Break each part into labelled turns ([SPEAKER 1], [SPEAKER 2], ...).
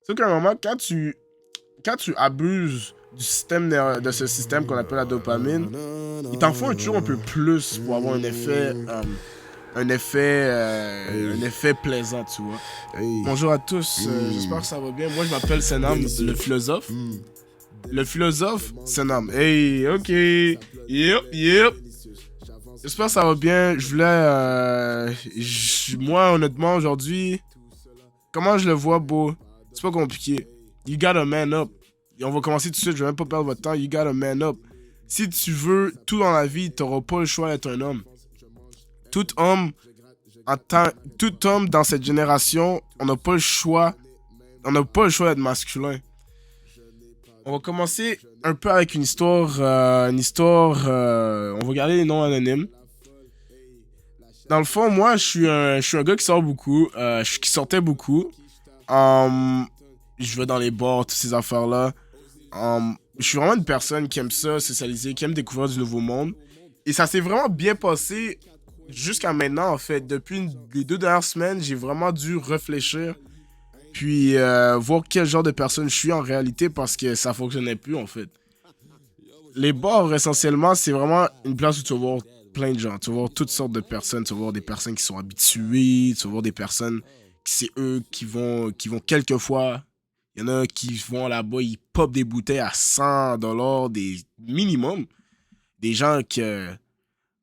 [SPEAKER 1] C'est qu'à un moment, quand tu abuses de ce système qu'on appelle la dopamine, il t'en faut toujours un peu plus pour avoir un effet plaisant, tu vois.
[SPEAKER 2] Hey.
[SPEAKER 1] Bonjour à tous, j'espère que ça va bien. Moi, je m'appelle Senam, le philosophe. Le philosophe, Senam. Hey, ok. Yep. J'espère que ça va bien. Je voulais. Moi, honnêtement, aujourd'hui, comment je le vois, beau? C'est pas compliqué. You gotta man up. Et on va commencer tout de suite, je vais même pas perdre votre temps. You gotta man up. Si tu veux tout dans la vie, t'auras pas le choix d'être un homme. Tout homme, en tant, tout homme dans cette génération, on n'a pas le choix. On n'a pas le choix d'être masculin. On va commencer un peu avec une histoire. On va garder les noms anonymes. Dans le fond, moi, je suis un gars qui sort beaucoup. Qui sortait beaucoup. Je vais dans les bars, toutes ces affaires-là. Je suis vraiment une personne qui aime ça, socialiser, qui aime découvrir du nouveau monde. Et ça s'est vraiment bien passé jusqu'à maintenant, en fait. Depuis les 2 dernières semaines, j'ai vraiment dû réfléchir. Puis voir quel genre de personne je suis en réalité parce que ça fonctionnait plus, en fait. Les bars, essentiellement, c'est vraiment une place où tu vas voir plein de gens. Tu vas voir toutes sortes de personnes. Tu vas voir des personnes qui sont habituées. Tu vas voir des personnes qui c'est eux qui vont quelquefois. Il y en a qui vont là-bas, ils popent des bouteilles à 100 $, des minimum. Des gens qui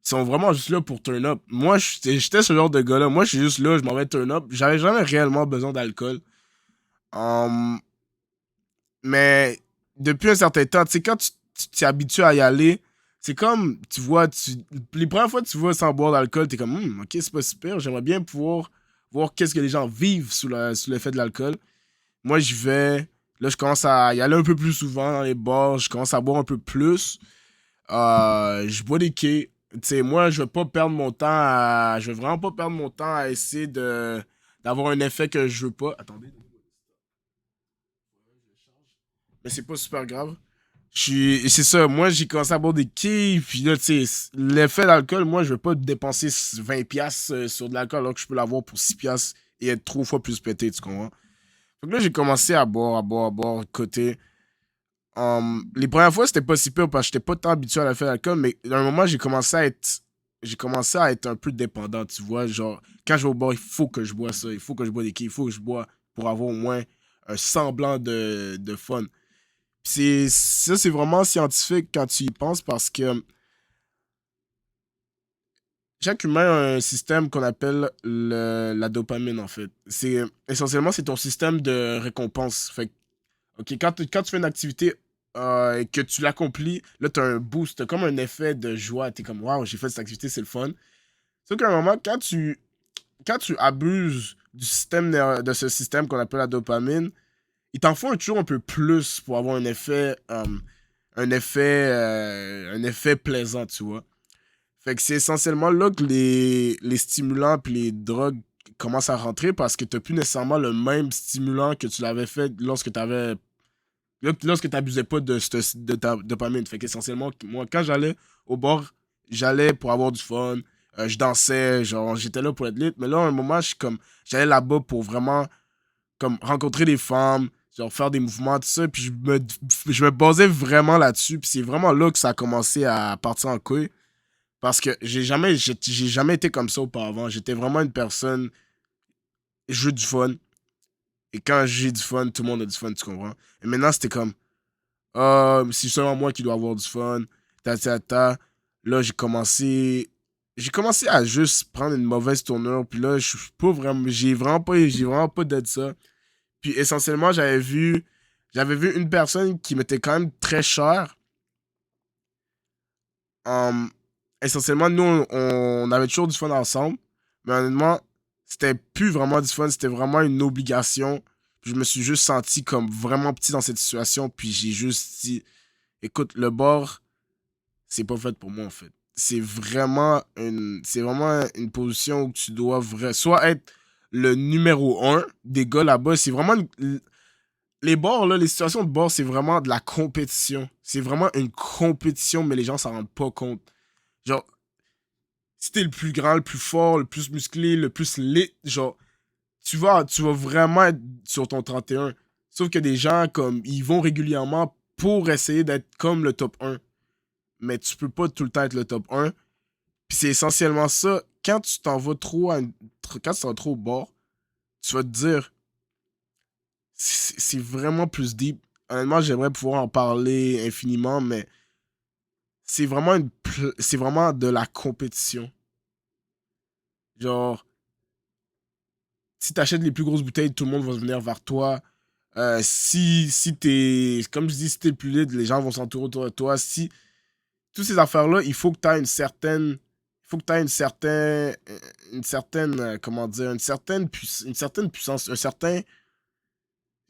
[SPEAKER 1] sont vraiment juste là pour turn up. Moi, j'étais ce genre de gars-là. Moi, je suis juste là, je m'en vais turn up. J'avais jamais réellement besoin d'alcool. Um, mais depuis un certain temps, tu sais, quand tu t'es habitué à y aller, c'est comme, tu vois, les premières fois que tu vas sans boire d'alcool, t'es comme, ok, c'est pas super, j'aimerais bien pouvoir voir qu'est-ce que les gens vivent sous l'effet de l'alcool. Moi, j'y vais, là, je commence à y aller un peu plus souvent dans les bars, je commence à boire un peu plus. Je bois des quais. Tu sais, moi, je vais vraiment pas perdre mon temps à essayer d'avoir un effet que je veux pas. Attendez. Mais c'est pas super grave. C'est ça, moi j'ai commencé à boire des quilles, puis là, tu sais, l'effet d'alcool, moi je veux pas dépenser 20$ sur de l'alcool alors que je peux l'avoir pour 6$ et être 3 fois plus pété, tu comprends? Donc là j'ai commencé à boire, côté. Les premières fois c'était pas si pire parce que j'étais pas tant habitué à l'effet d'alcool, mais à un moment j'ai commencé à être un peu dépendant, tu vois, genre, quand je vais au bar, il faut que je bois ça, il faut que je bois des quilles, il faut que je bois pour avoir au moins un semblant de fun. Ça, c'est vraiment scientifique quand tu y penses parce que chaque humain a un système qu'on appelle la dopamine, en fait. Essentiellement, c'est ton système de récompense. Fait que, ok, quand tu fais une activité et que tu l'accomplis, là, tu as un boost, t'as comme un effet de joie. Tu es comme, waouh, j'ai fait cette activité, c'est le fun. Sauf qu'à un moment, quand tu abuses de ce système qu'on appelle la dopamine, il t'en faut toujours un peu plus pour avoir un effet plaisant, tu vois. Fait que c'est essentiellement là que les stimulants puis les drogues commencent à rentrer parce que t'as plus nécessairement le même stimulant que tu l'avais fait lorsque t'abusais pas de ta dopamine. Fait qu'essentiellement, moi, quand j'allais au bar, j'allais pour avoir du fun, je dansais, genre, j'étais là pour être lit, mais là, à un moment, j'allais là-bas pour vraiment comme rencontrer des femmes, genre faire des mouvements, tout ça, puis je me basais vraiment là-dessus, puis c'est vraiment là que ça a commencé à partir en couille, parce que j'ai jamais été comme ça auparavant, j'étais vraiment une personne, je veux du fun, et quand j'ai du fun, tout le monde a du fun, tu comprends? Et maintenant, c'était comme, c'est seulement moi qui dois avoir du fun, ta. Là, j'ai commencé à juste prendre une mauvaise tournure, puis là, je suis pas vraiment, j'ai vraiment pas d'être ça. Puis essentiellement, j'avais vu une personne qui m'était quand même très chère. Hum, Essentiellement, nous, on avait toujours du fun ensemble. Mais honnêtement, c'était plus vraiment du fun, c'était vraiment une obligation. Puis je me suis juste senti comme vraiment petit dans cette situation. Puis j'ai juste dit, écoute, le bord, c'est pas fait pour moi, en fait. C'est vraiment une position où tu dois soit être le numéro un des gars là-bas. C'est vraiment les bars, là, les situations de bord, c'est vraiment de la compétition. C'est vraiment une compétition, mais les gens s'en rendent pas compte. Genre, si t'es le plus grand, le plus fort, le plus musclé, le plus lit, genre, tu vas vraiment être sur ton 31. Sauf que des gens, comme, ils vont régulièrement pour essayer d'être comme le top 1. Mais tu peux pas tout le temps être le top 1. Puis c'est essentiellement ça. Quand tu t'en vas trop, quand tu t'en vas trop au bord, tu vas te dire, c'est vraiment plus deep. Honnêtement, j'aimerais pouvoir en parler infiniment, mais c'est vraiment c'est vraiment de la compétition. Genre, si t'achètes les plus grosses bouteilles, tout le monde va venir vers toi. Si t'es, comme je dis, si t'es le plus laid, les gens vont s'entourer autour de toi. Si, toutes ces affaires-là, il faut que t'aies une certaine, il faut que t'aies une certaine, comment dire, une certaine puissance, un certain,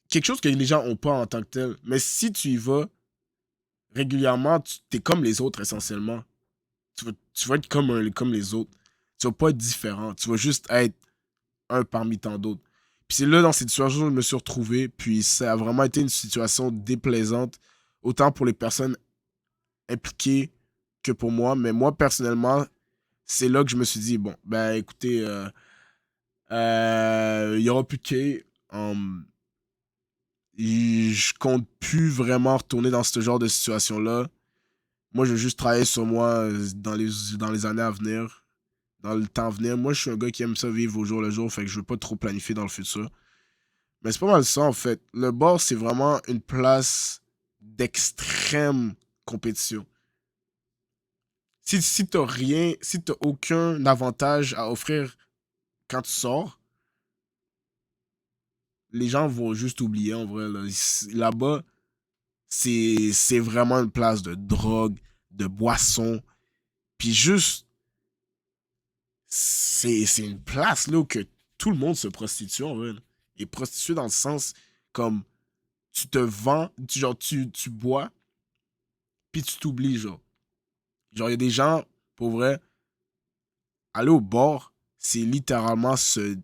[SPEAKER 1] quelque chose que les gens ont pas en tant que tel. Mais si tu y vas régulièrement, t'es comme les autres essentiellement. Tu vas être comme les autres. Tu vas pas être différent. Tu vas juste être un parmi tant d'autres. Puis c'est là, dans cette situation, que je me suis retrouvé. Puis ça a vraiment été une situation déplaisante, autant pour les personnes impliquées que pour moi. Mais moi, personnellement, c'est là que je me suis dit, bon, ben écoutez, il y aura plus de quai. Je compte plus vraiment retourner dans ce genre de situation-là. Moi, je veux juste travailler sur moi dans les années à venir, dans le temps à venir. Moi, je suis un gars qui aime ça vivre au jour le jour, fait que je veux pas trop planifier dans le futur. Mais c'est pas mal ça, en fait. Le bar, c'est vraiment une place d'extrême compétition. Si t'as rien, si t'as aucun avantage à offrir quand tu sors, les gens vont juste oublier, en vrai. Là-bas, c'est vraiment une place de drogue, de boisson. Puis juste, c'est une place là où que tout le monde se prostitue, en vrai. Et prostitué dans le sens comme tu te vends, genre tu bois, puis tu t'oublies, genre. Genre, il y a des gens, pour vrai, aller au bord, c'est littéralement se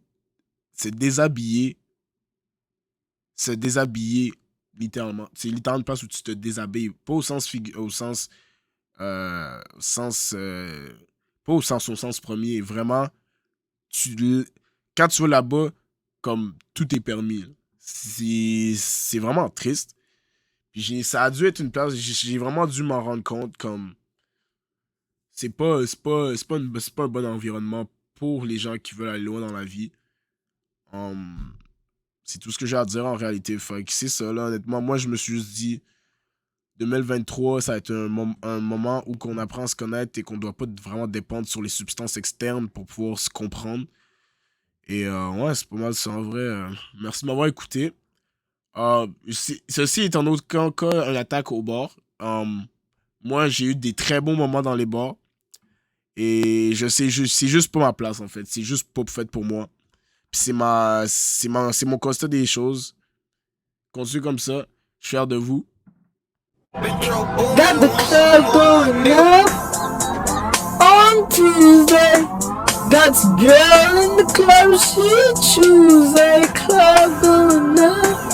[SPEAKER 1] déshabiller, se déshabiller, littéralement. C'est littéralement une place où tu te déshabilles, pas au sens, sens pas au sens premier, vraiment, tu, quand tu vas là-bas, comme tout est permis, là. C'est vraiment triste. Puis ça a dû être une place, j'ai vraiment dû m'en rendre compte, comme, c'est pas un bon environnement pour les gens qui veulent aller loin dans la vie. Um, c'est tout ce que j'ai à dire en réalité. Fait que c'est ça, là, honnêtement. Moi, je me suis juste dit, 2023, ça va être un moment où on apprend à se connaître et qu'on doit pas vraiment dépendre sur les substances externes pour pouvoir se comprendre. Et ouais, c'est pas mal ça en vrai. Merci de m'avoir écouté. Ceci est en aucun cas une attaque au bar. Moi, j'ai eu des très bons moments dans les bars. Et je sais juste, c'est juste pas ma place en fait. C'est juste pas fait pour moi. Puis c'est mon constat des choses. Continuez comme ça. Je suis fier de vous.
[SPEAKER 2] Got the club going up on Tuesday. Got a girl in the club, she Tuesday. Club going up.